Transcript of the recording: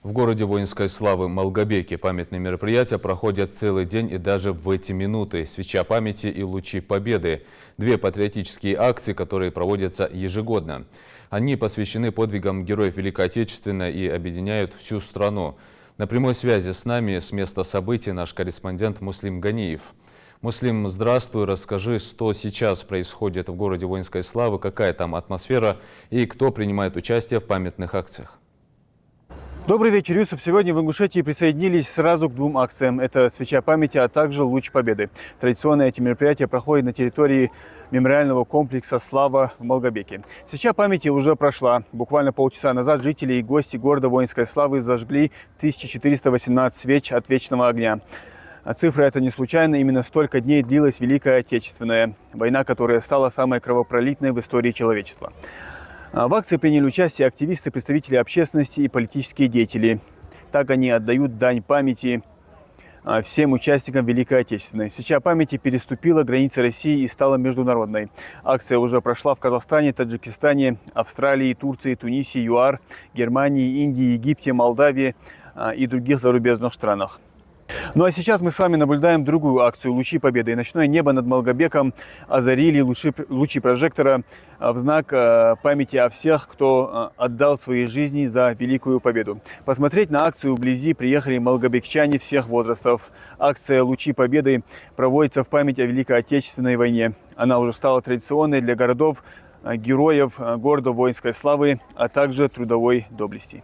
В городе воинской славы Малгобеке памятные мероприятия проходят целый день и даже в эти минуты. Свеча памяти и лучи победы. Две патриотические акции, которые проводятся ежегодно. Они посвящены подвигам героев Великой Отечественной и объединяют всю страну. На прямой связи с нами с места событий наш корреспондент Муслим Ганиев. Муслим, здравствуй, расскажи, что сейчас происходит в городе воинской славы, какая там атмосфера и кто принимает участие в памятных акциях. Добрый вечер, Юсуп. Сегодня в Ингушетии присоединились сразу к двум акциям. Это «Свеча памяти», а также «Луч победы». Традиционно эти мероприятия проходят на территории мемориального комплекса «Слава» в Малгобеке. «Свеча памяти» уже прошла. Буквально полчаса назад жители и гости города воинской славы зажгли 1418 свеч от вечного огня. А цифра эта не случайно. Именно столько дней длилась Великая Отечественная война, которая стала самой кровопролитной в истории человечества. В акции приняли участие активисты, представители общественности и политические деятели. Так они отдают дань памяти всем участникам Великой Отечественной. Свеча памяти переступила границы России и стала международной. Акция уже прошла в Казахстане, Таджикистане, Австралии, Турции, Тунисе, ЮАР, Германии, Индии, Египте, Молдавии и других зарубежных странах. Ну а сейчас мы с вами наблюдаем другую акцию «Лучи победы». И ночное небо над Малгобеком озарили лучи прожектора в знак памяти о всех, кто отдал свои жизни за Великую Победу. Посмотреть на акцию вблизи приехали малгобекчане всех возрастов. Акция «Лучи победы» проводится в память о Великой Отечественной войне. Она уже стала традиционной для городов, героев города воинской славы, а также трудовой доблести.